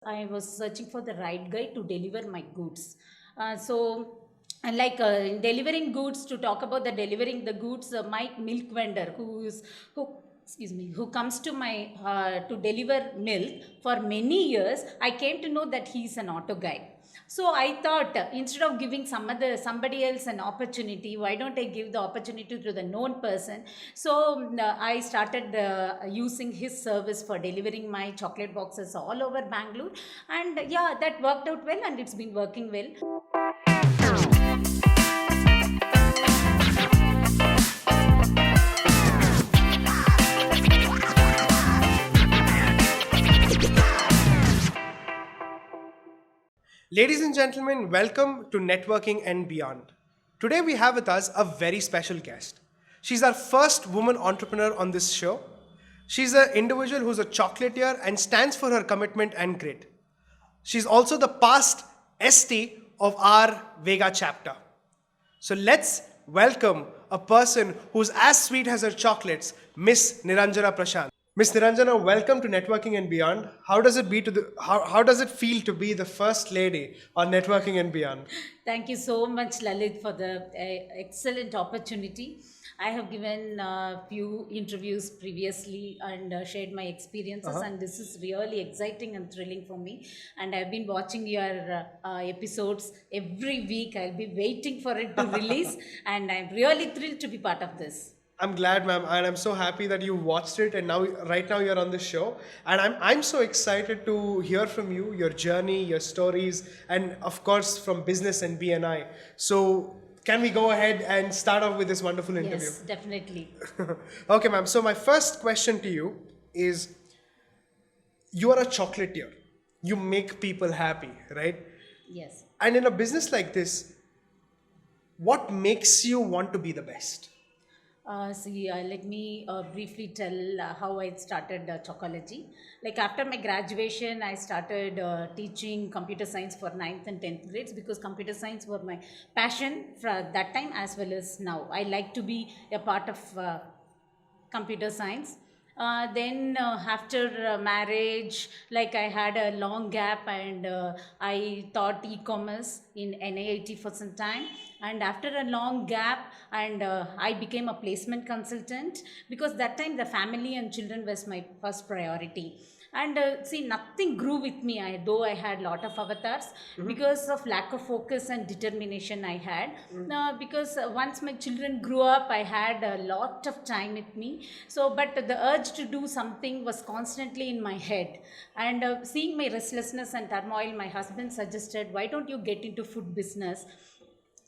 I was searching for the right guy to deliver my goods. And in delivering goods, to talk about the delivering the goods, my milk vendor who excuse me, who comes to my to deliver milk for many years, I came to know that he's an auto guy. So I thought, instead of giving somebody else an opportunity, why don't I give the opportunity to the known person? So I started using his service for delivering my chocolate boxes all over Bangalore, and yeah, that worked out well, and it's been working well. Ladies and gentlemen, welcome to Networking and Beyond. Today we have with us a very special guest. She's our first woman entrepreneur on this show. She's an individual who's a chocolatier and stands for her commitment and grit. She's also the past ST of our Vega chapter. So let's welcome a person who's as sweet as her chocolates, Miss Niranjana Prashanth. Miss Niranjana, welcome to Networking and Beyond. How does it feel to be the first lady on Networking and Beyond? Thank you so much, Lalith, for the excellent opportunity. I have given a few interviews previously and shared my experiences, and this is really exciting and thrilling for me. And I've been watching your episodes every week. I'll be waiting for it to release, and I'm really thrilled to be part of this. I'm glad, ma'am, and I'm so happy that you watched it, and right now, you're on the show. And I'm so excited to hear from you, your journey, your stories, and of course, from business and BNI. So, can we go ahead and start off with this wonderful interview? Yes, definitely. Okay, ma'am. So, my first question to you is: you are a chocolatier. You make people happy, right? Yes. And in a business like this, what makes you want to be the best? Let me briefly tell how I started Chocology. Like after my graduation, I started teaching computer science for ninth and 10th grades because computer science were my passion for that time as well as now. I like to be a part of computer science. Then after marriage, like I had a long gap, and I taught e-commerce in NIIT for some time. And after a long gap, and I became a placement consultant because that time the family and children was my first priority. And see, nothing grew with me. Though I had lot of avatars, because of lack of focus and determination I had. Because once my children grew up, I had a lot of time with me. So, but the urge to do something was constantly in my head. And seeing my restlessness and turmoil, my husband suggested, why don't you get into food business?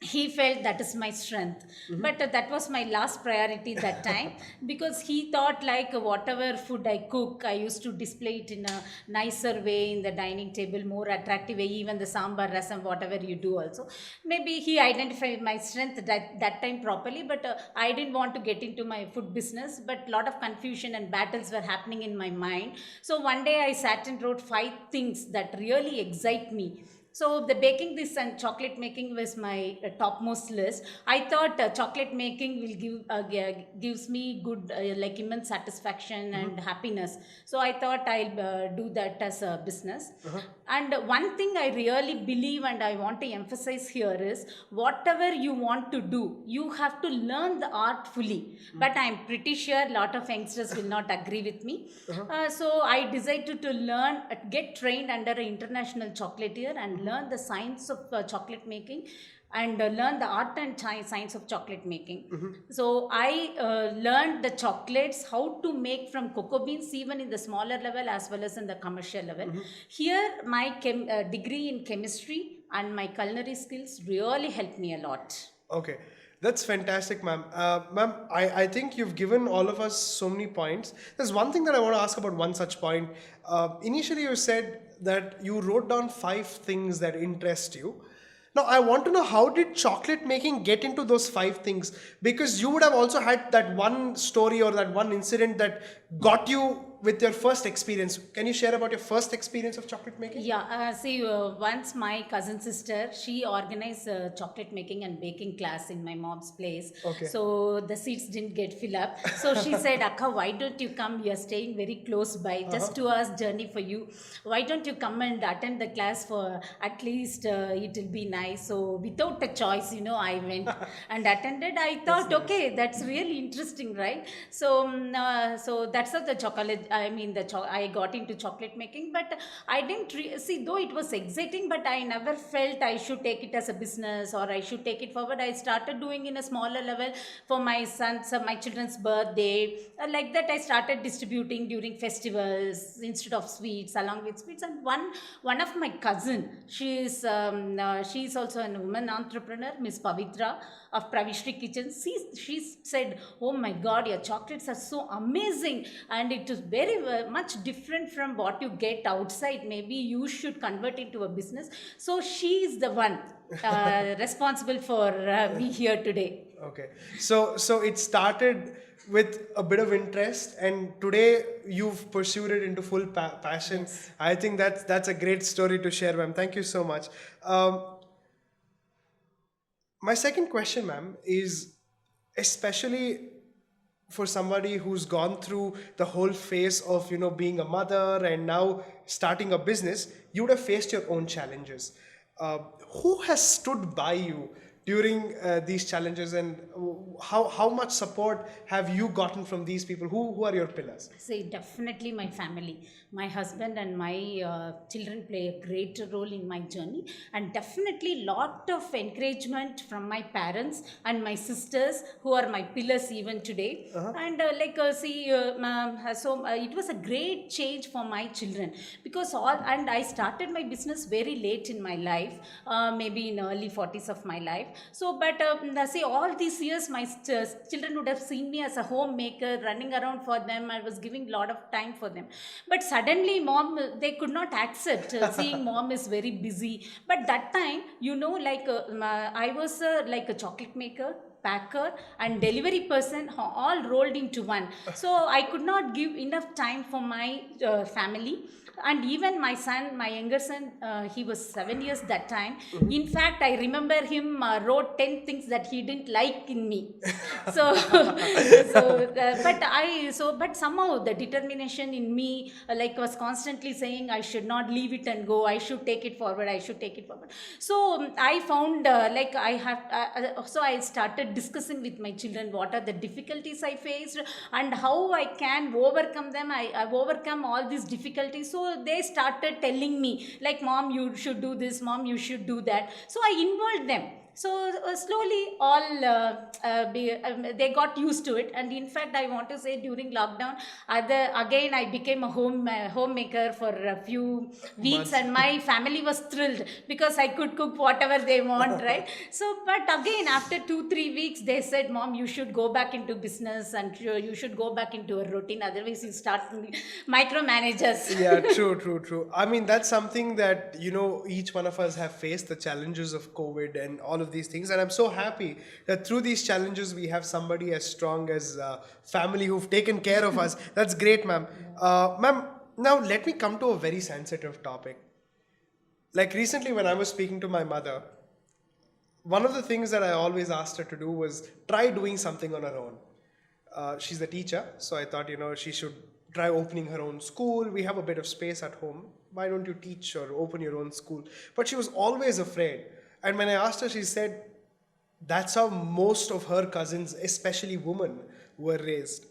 He felt that is my strength, but that was my last priority that time, because he thought like whatever food I cook, I used to display it in a nicer way in the dining table, more attractive way, even the sambar rasam, whatever you do also. Maybe he identified my strength that time properly, but I didn't want to get into my food business, but lot of confusion and battles were happening in my mind. So one day I sat and wrote 5 things that really excite me. So the baking this and chocolate making was my topmost list. I thought chocolate making will gives me good like immense satisfaction and happiness. So I thought I'll do that as a business. And one thing I really believe and I want to emphasize here is, whatever you want to do, you have to learn the art fully. But I'm pretty sure a lot of youngsters will not agree with me. So I decided to learn, get trained under an international chocolatier and learn the science of chocolate making, and learn the art and science of chocolate making. So I learned the chocolates, how to make from cocoa beans, even in the smaller level as well as in the commercial level. Here, my degree in chemistry and my culinary skills really helped me a lot. Okay, that's fantastic, ma'am. Ma'am, I think you've given all of us so many points. There's one thing that I want to ask about one such point. Initially, you said that you wrote down 5 things that interest you. Now, I want to know, how did chocolate making get into those 5 things? Because you would have also had that one story or that one incident that got you with your first experience. Can you share about your first experience of chocolate making? Yeah, once my cousin sister, she organized a chocolate making and baking class in my mom's place. Okay. So the seats didn't get filled up. So she said, Akka, why don't you come? You're staying very close by, just 2 hours journey for you. Why don't you come and attend the class for at least it will be nice. So without a choice, I went and attended. I thought, nice. okay, that's really interesting, right? So, so that's how the chocolate, I got into chocolate making, but I didn't see, though it was exciting, but I never felt I should take it as a business or I should take it forward. I started doing in a smaller level for my son's, my children's birthday. Like that, I started distributing during festivals instead of sweets, along with sweets. And one of my cousin, she's also a woman entrepreneur, Miss Pavitra of Pravishri Kitchen. She said, "Oh my God, your chocolates are so amazing, and it is very much different from what you get outside. Maybe you should convert into a business." So she is the one responsible for me here today. Okay. So it started with a bit of interest, and today you've pursued it into full passion. Yes. I think that's a great story to share, ma'am. Thank you so much. My second question, ma'am, is especially for somebody who's gone through the whole phase of being a mother and now starting a business. You would have faced your own challenges. Who has stood by you during these challenges, and how much support have you gotten from these people? Who are your pillars? See, definitely my family. My husband and my children play a great role in my journey, and definitely lot of encouragement from my parents and my sisters, who are my pillars even today. And it was a great change for my children, because I started my business very late in my life, maybe in early 40s of my life. So, but all these years, my children would have seen me as a homemaker, running around for them. I was giving a lot of time for them. But suddenly, mom, they could not accept seeing mom is very busy. But that time, I was like a chocolate maker, packer and delivery person, all rolled into one. So I could not give enough time for my family. And even my son, my younger son, he was 7 years that time. In fact, I remember him wrote 10 things that he didn't like in me. So, but somehow the determination in me, was constantly saying I should not leave it and go. I should take it forward. I should take it forward. So I found so I started discussing with my children what are the difficulties I faced and how I can overcome them. I've overcome all these difficulties. So they started telling me, like, mom, you should do this, mom, you should do that. So I involved them. So slowly they got used to it. And in fact, I want to say during lockdown, again I became a homemaker for a few weeks, and my family was thrilled because I could cook whatever they want, right? So, but again, after 2-3 weeks, they said, mom, you should go back into business and you should go back into a routine. Otherwise, you start micromanagers. Yeah, true. I mean, that's something that, each one of us have faced, the challenges of COVID and all of these things. And I'm so happy that through these challenges, we have somebody as strong as family who've taken care of us. That's great, ma'am. Ma'am, now let me come to a very sensitive topic. Like recently when I was speaking to my mother, one of the things that I always asked her to do was try doing something on her own. She's a teacher, so I thought, she should try opening her own school. We have a bit of space at home. Why don't you teach or open your own school? But she was always afraid. And when I asked her, she said, that's how most of her cousins, especially women, were raised.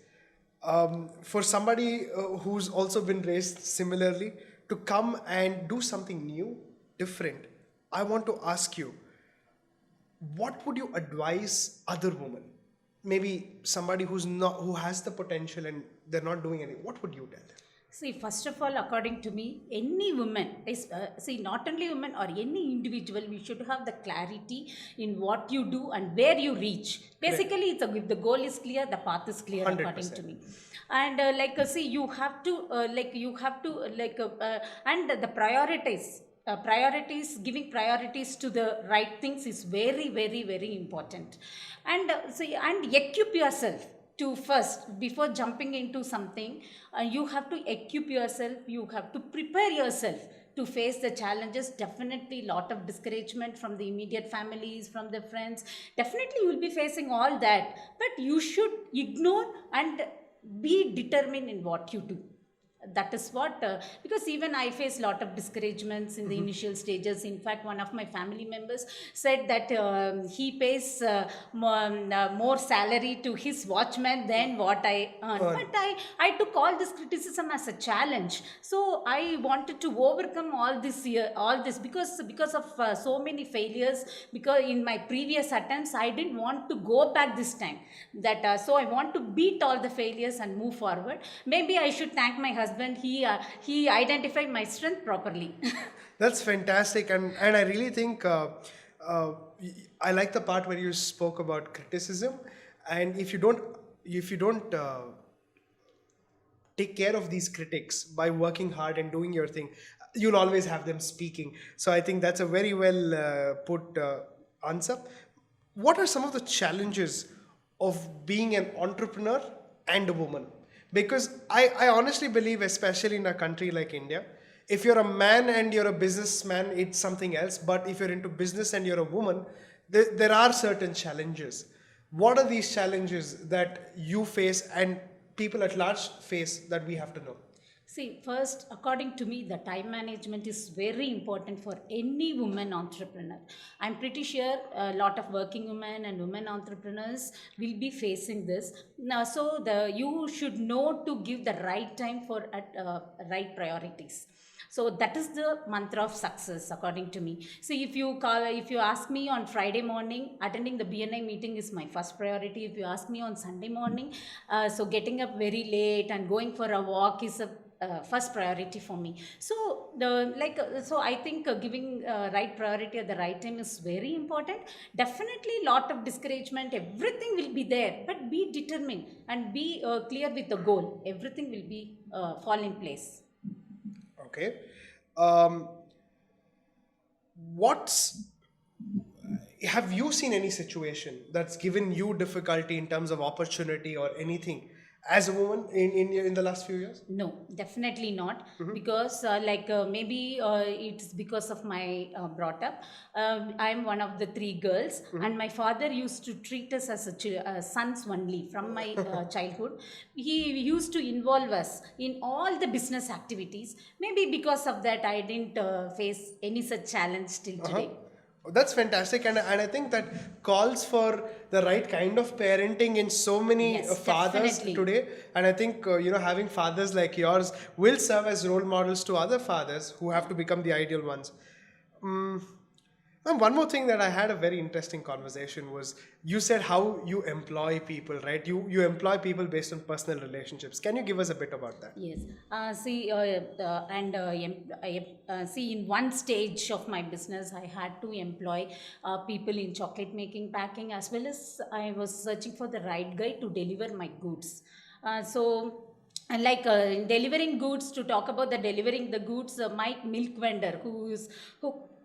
For somebody who's also been raised similarly, to come and do something new, different, I want to ask you, what would you advise other women? Maybe somebody who has the potential and they're not doing anything. What would you tell them? See, first of all, according to me, any woman is, not only women or any individual, we should have the clarity in what you do and where you reach. Basically, if the goal is clear, the path is clear, 100%. According to me. And you have to, and the priorities. Giving priorities to the right things is very, very, very important. And and equip yourself to first, before jumping into something, you have to equip yourself, you have to prepare yourself to face the challenges. Definitely lot of discouragement from the immediate families, from the friends. Definitely you will be facing all that, but you should ignore and be determined in what you do. That is what, because even I face a lot of discouragements in the initial stages. In fact, one of my family members said that he pays more salary to his watchman than what I earn. Earn. But I took all this criticism as a challenge. So I wanted to overcome all this, because of so many failures. Because in my previous attempts, I didn't want to go back this time. So I want to beat all the failures and move forward. Maybe I should thank my husband. He identified my strength properly. That's fantastic, and I really think uh, I like the part where you spoke about criticism, and if you don't take care of these critics by working hard and doing your thing, you'll always have them speaking. So I think that's a very well put answer. What are some of the challenges of being an entrepreneur and a woman? Because I honestly believe, especially in a country like India, if you're a man and you're a businessman, it's something else. But if you're into business and you're a woman, there are certain challenges. What are these challenges that you face and people at large face that we have to know? See, first, according to me, the time management is very important for any woman entrepreneur. I'm pretty sure a lot of working women and women entrepreneurs will be facing this. Now, so you should know to give the right time for right priorities. So that is the mantra of success, according to me. See, if you ask me on Friday morning, attending the BNI meeting is my first priority. If you ask me on Sunday morning, so getting up very late and going for a walk is a first priority for me. So I think giving right priority at the right time is very important. Definitely lot of discouragement, everything will be there, but be determined and be clear with the goal. Everything will be fall in place. Okay. Um, what's have you seen any situation that's given you difficulty in terms of opportunity or anything as a woman in the last few years? No, definitely not. Because maybe it's because of my brought up. I'm one of the three girls, and my father used to treat us as sons only from my childhood. He used to involve us in all the business activities. Maybe because of that, I didn't face any such challenge till Uh-huh. today. Oh, that's fantastic, and I think that calls for the right kind of parenting in so many Yes, fathers definitely. today. And I think having fathers like yours will serve as role models to other fathers who have to become the ideal ones. Mm, and one more thing that I had a very interesting conversation was you said how you employ people, right? You employ people based on personal relationships. Can you give us a bit about that? Yes. See, in one stage of my business, I had to employ people in chocolate making, packing, as well as I was searching for the right guy to deliver my goods. And in delivering goods, to talk about the delivering the goods, my milk vendor who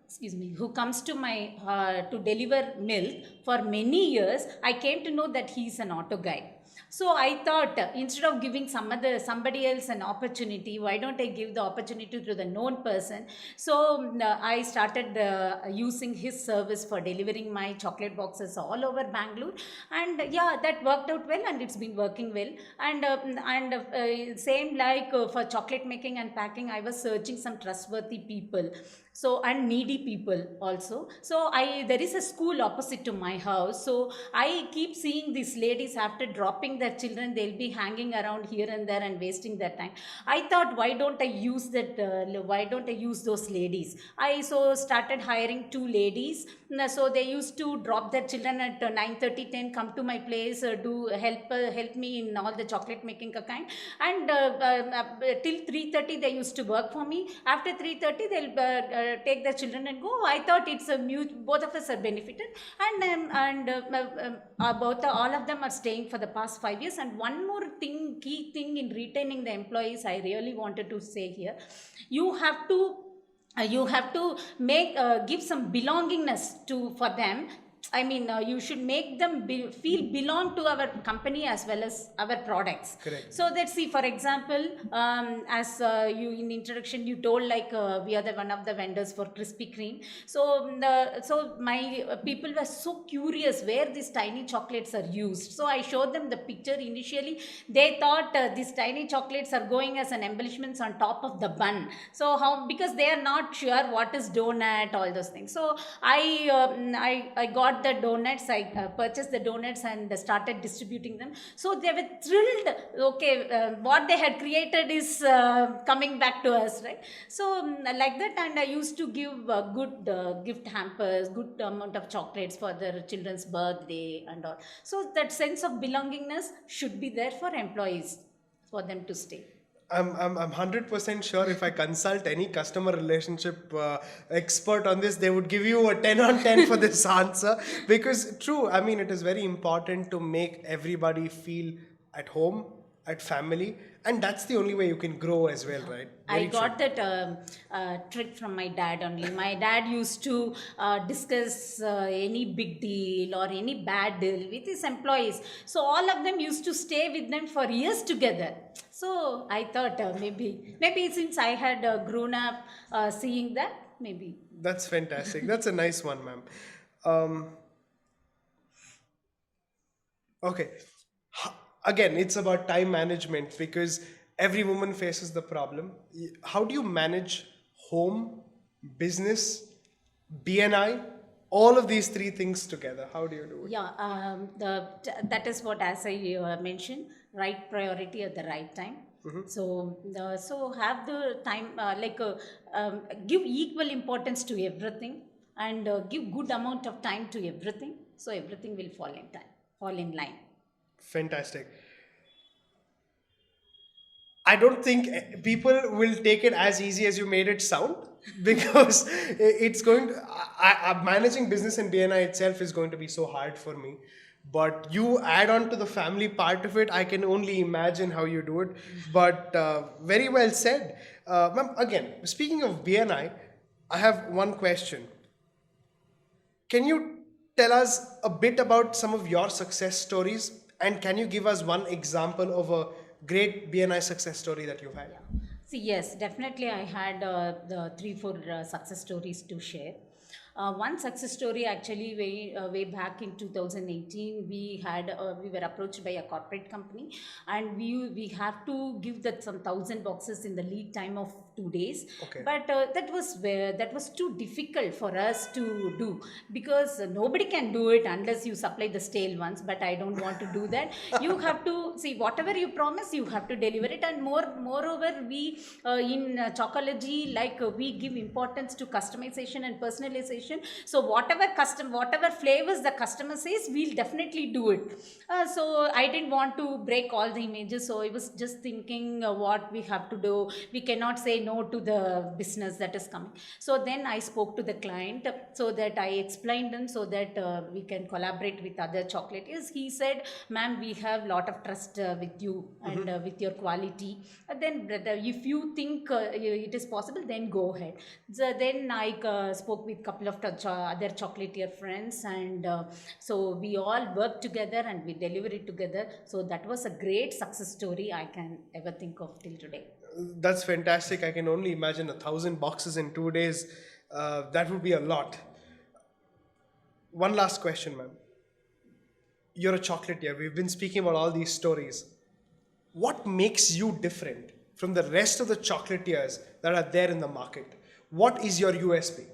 excuse me, who comes to my to deliver milk for many years, I came to know that he's an auto guy. So I thought, instead of giving somebody else an opportunity, why don't I give the opportunity to the known person? So I started using his service for delivering my chocolate boxes all over Bangalore. And yeah, that worked out well, and it's been working well. And same for chocolate making and packing, I was searching some trustworthy people, so and needy people also. So there is a school opposite to my house, so I keep seeing these ladies after dropping their children, they'll be hanging around here and there and wasting their time. I thought, why don't I use those ladies? I so started hiring two ladies. So they used to drop their children at 9:30, 10, come to my place, do help me in all the chocolate making kind. And till 3:30 they used to work for me. After 3:30 they'll take their children and go. I thought it's a both of us are benefited. And all of them are staying for the past 5 years. And one more thing, key thing in retaining the employees, I really wanted to say here, you have to make give some belongingness to for them. you should make them feel belong to our company as well as our products. Correct. So let's see, for example, as you in introduction you told, like we are the one of the vendors for Krispy Kreme. So my people were so curious where these tiny chocolates are used. So I showed them the picture. Initially, they thought these tiny chocolates are going as an embellishments on top of the bun. So how, because they are not sure what is donut, all those things. So I got the donuts. I purchased the donuts and started distributing them. So they were thrilled. Okay, what they had created is coming back to us, right? So like that, and I used to give good gift hampers, good amount of chocolates for their children's birthday and all. So that sense of belongingness should be there for employees, for them to stay. I'm 100% sure if I consult any customer relationship expert on this, they would give you a 10 on 10 for this answer. Because true, I mean, it is very important to make everybody feel at home, at family, and that's the only way you can grow as well, right? I Very true. got that trick from my dad only. My dad used to discuss any big deal or any bad deal with his employees. So all of them used to stay with them for years together. So I thought maybe since I had grown up seeing that, maybe. That's fantastic. That's a nice one, ma'am. Um, okay. Again, it's about time management because every woman faces the problem. How do you manage home, business, BNI, all of these three things together? How do you do it? Yeah, that is what, as I mentioned, right priority at the right time. So have the time, give equal importance to everything, and give good amount of time to everything. So everything will fall in line. Fantastic. I don't think people will take it as easy as you made it sound because it's going to, managing business in BNI itself is going to be so hard for me. But you add on to the family part of it, I can only imagine how you do it. But very well said. Ma'am, again, speaking of BNI, I have one question. Can you tell us a bit about some of your success stories? And can you give us one example of a great BNI success story that you've had? See, yes, definitely. I had the three, four success stories to share. One success story, actually, way back in 2018, we were approached by a corporate company, and we have to give that some 1,000 boxes in the lead time of 2 days. Okay. But that was too difficult for us to do, because nobody can do it unless you supply the stale ones. But I don't want to do that. You have to see whatever you promise, you have to deliver it. And moreover, we in Chocology, we give importance to customization and personalization. So whatever flavors the customer says, we'll definitely do it. So I didn't want to break all the images. So I was just thinking what we have to do. We cannot say no to the business that is coming. So then I spoke to the client, so that I explained them, so that we can collaborate with other chocolatiers. He said, ma'am, we have lot of trust with you and with your quality. Then if you think it is possible, then go ahead. So then I spoke with couple of other chocolatier friends, and so we all worked together and we delivered it together. So that was a great success story I can ever think of till today. That's fantastic. I can only imagine 1,000 boxes in 2 days. That would be a lot. One last question, ma'am. You're a chocolatier. We've been speaking about all these stories. What makes you different from the rest of the chocolatiers that are there in the market? What is your USP?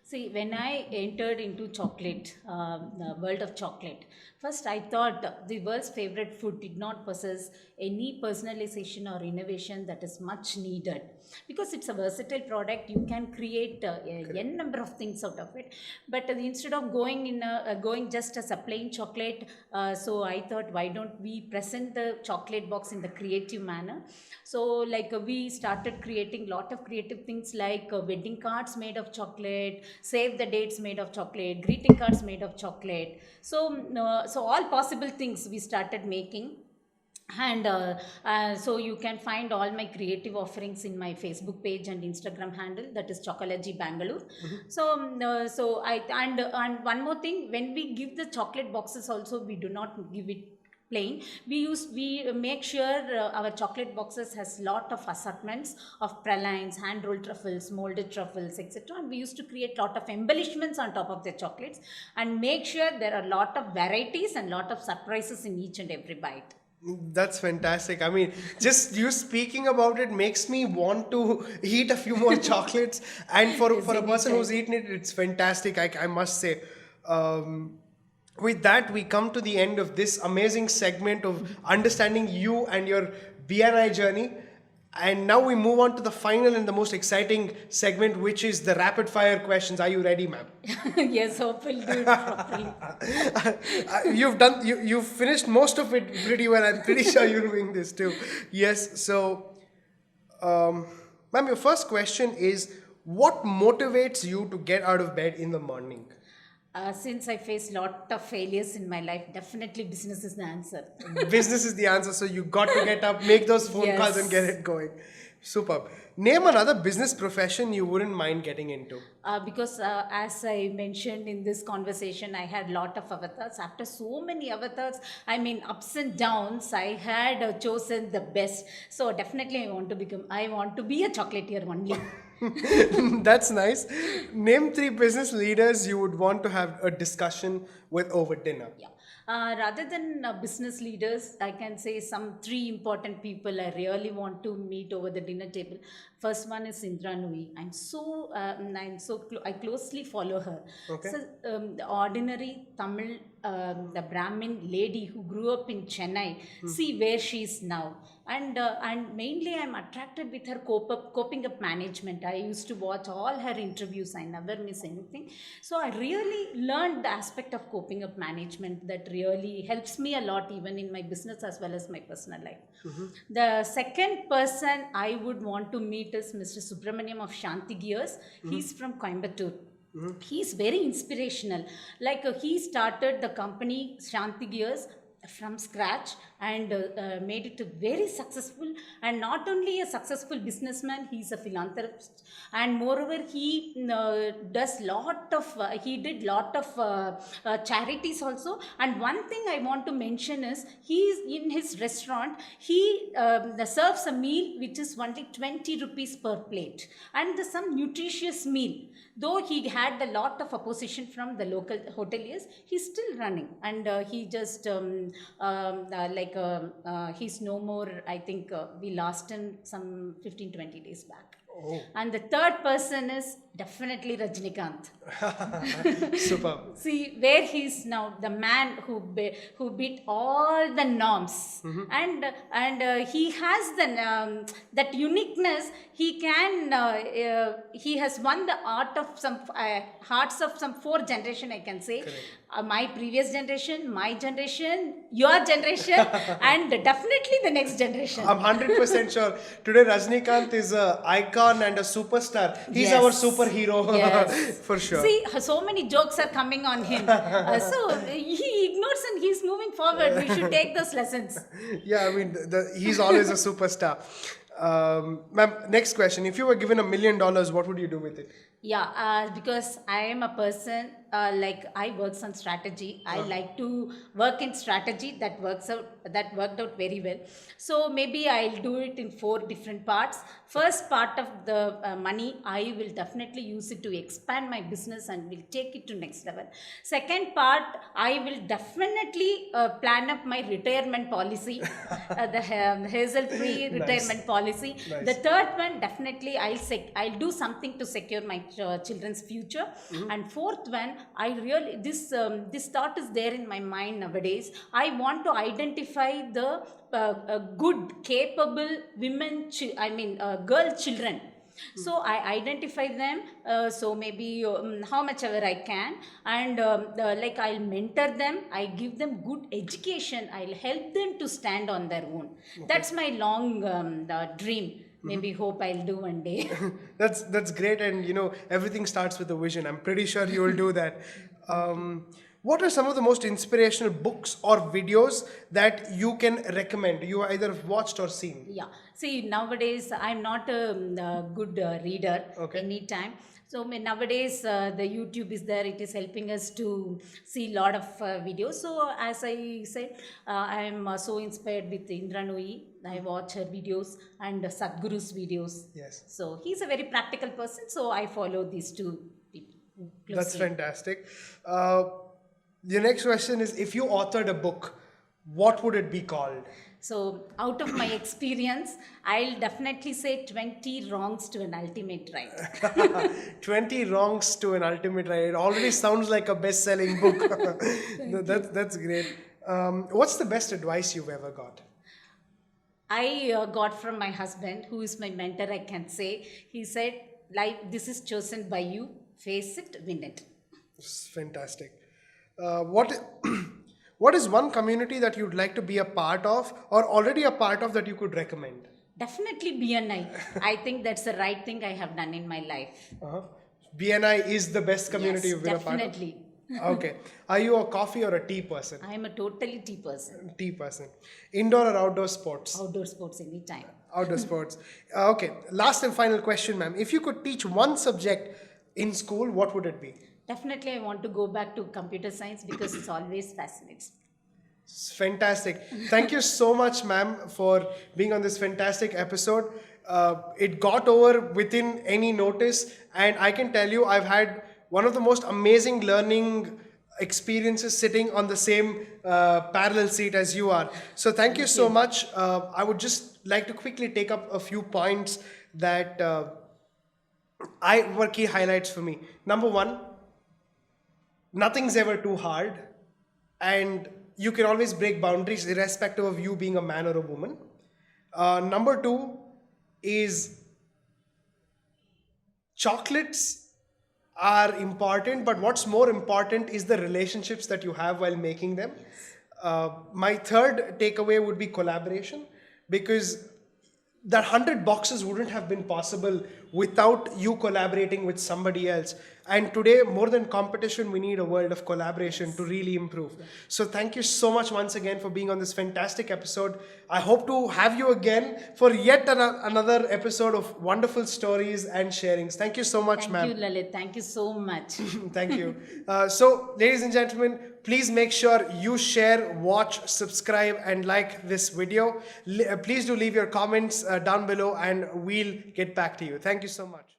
See, when I entered into chocolate, the world of chocolate, first I thought the world's favorite food did not possess any personalization or innovation that is much needed, because it's a versatile product. You can create n number of things out of it. But instead of going just as a plain chocolate, so I thought, why don't we present the chocolate box in the creative manner? So we started creating lot of creative things, like wedding cards made of chocolate, save the dates made of chocolate, greeting cards made of chocolate. So all possible things we started making. And so you can find all my creative offerings in my Facebook page and Instagram handle, that is Chocology Bengaluru. So so I and one more thing, when we give the chocolate boxes also, we do not give it plain. We make sure our chocolate boxes has lot of assortments of pralines, hand rolled truffles, molded truffles, etc., and we used to create lot of embellishments on top of the chocolates and make sure there are lot of varieties and lot of surprises in each and every bite. That's fantastic. I mean, just you speaking about it makes me want to eat a few more chocolates. And Yes, for a person anytime. who's eaten it, it's fantastic. I must say. With that, we come to the end of this amazing segment of understanding you and your BNI journey. And now we move on to the final and the most exciting segment, which is the rapid fire questions. Are you ready, ma'am? Yes, hope we'll do it properly. You've finished most of it pretty well. I'm pretty sure you're doing this too. Yes. So, ma'am, your first question is, what motivates you to get out of bed in the morning? Since I faced lot of failures in my life, definitely business is the answer. Business is the answer. So you got to get up, make those phone calls, and get Yes. it going. Superb. Name another business profession you wouldn't mind getting into. Because as I mentioned in this conversation, I had lot of avatars. After so many avatars, I mean ups and downs, I had chosen the best. So definitely I want to be a chocolatier only. That's nice. Name three business leaders you would want to have a discussion with over dinner. Yeah. Rather than business leaders, I can say some three important people I really want to meet over the dinner table. First one is Indra Nui. I closely follow her. Okay. So the ordinary Tamil, the Brahmin lady who grew up in Chennai, see where she is now. And mainly I'm attracted with her coping up management. I used to watch all her interviews. I never miss anything. So I really learned the aspect of coping up management that really helps me a lot, even in my business as well as my personal life. The second person I would want to meet is Mr. Subramaniam of Shanti Gears. He's from Coimbatore. He's very inspirational. Like he started the company Shanti Gears from scratch and made it a very successful, and not only a successful businessman, he's a philanthropist, and moreover he he did lot of charities also. And one thing I want to mention is he's in his restaurant, he serves a meal which is only 20 rupees per plate, and some nutritious meal. Though he had a lot of opposition from the local hoteliers, he's still running, and he just he's no more. I think we lost him some 15-20 days back. Oh. And the third person is definitely Rajnikant. Superb. See where he's now, the man who beat all the norms, and he has that uniqueness. He has won the art of some hearts of some four generation, I can say. Correct. My previous generation, my generation, your generation, and definitely the next generation. I'm 100% sure. Today, Rajnikant is an icon and a superstar. He's Yes. our superhero Yes. for sure. See, so many jokes are coming on him. So he ignores and he's moving forward. We should take those lessons. Yeah, I mean, he's always a superstar. Ma'am, next question. If you were given $1 million, what would you do with it? Yeah, because I am a person like I works on strategy. I like to work in strategy that worked out very well. So maybe I'll do it in 4 different parts. First part of the money, I will definitely use it to expand my business and will take it to next level. Second part, I will definitely plan up my retirement policy, the hassle-free retirement policy. Nice. The third one, definitely I'll do something to secure my children's future. And fourth one, I really this thought is there in my mind nowadays. I want to identify the good, capable women, girl children. So I identify them. So maybe how much ever I can, and like I'll mentor them. I give them good education. I'll help them to stand on their own. Okay. That's my long dream. Maybe hope I'll do one day. That's great, and everything starts with a vision. I'm pretty sure you will do that. what are some of the most inspirational books or videos that you can recommend? You either have watched or seen. Yeah. See, nowadays I'm not a good reader Okay. anytime. So nowadays the YouTube is there. It is helping us to see a lot of videos. So as I said, I'm so inspired with Indra Nooyi. I watch her videos and Sadhguru's videos. Yes. So he's a very practical person. So I follow these two people closely. That's fantastic. The next question is, if you authored a book, what would it be called? So, out of my experience, I'll definitely say 20 wrongs to an ultimate right. 20 wrongs to an ultimate right. It already sounds like a best-selling book. That's great. What's the best advice you've ever got? I got from my husband, who is my mentor, I can say. He said, life, this is chosen by you. Face it, win it. It's fantastic. What is one community that you'd like to be a part of or already a part of that you could recommend? Definitely BNI. I think that's the right thing I have done in my life. BNI is the best community you've been a part of? Definitely. Okay. Are you a coffee or a tea person? I am a totally tea person. Tea person. Indoor or outdoor sports? Outdoor sports anytime. Outdoor sports. Okay. Last and final question, ma'am. If you could teach one subject in school, what would it be? Definitely, I want to go back to computer science because it's always fascinates. It's fantastic. Thank you so much, ma'am, for being on this fantastic episode. It got over within any notice, and I can tell you I've had one of the most amazing learning experiences sitting on the same parallel seat as you are. So thank you so much. I would just like to quickly take up a few points that were key highlights for me. Number one, nothing's ever too hard, and you can always break boundaries irrespective of you being a man or a woman. Number two is chocolates are important, but what's more important is the relationships that you have while making them. My third takeaway would be collaboration, because that 100 boxes wouldn't have been possible without you collaborating with somebody else. And today, more than competition, we need a world of collaboration to really improve. So thank you so much once again for being on this fantastic episode. I hope to have you again for yet another episode of wonderful stories and sharings. Thank you so much, ma'am. Thank you, Lalith. Thank you so much. Thank you. So, ladies and gentlemen, please make sure you share, watch, subscribe, and like this video. Please do leave your comments down below, and we'll get back to you. Thank you so much.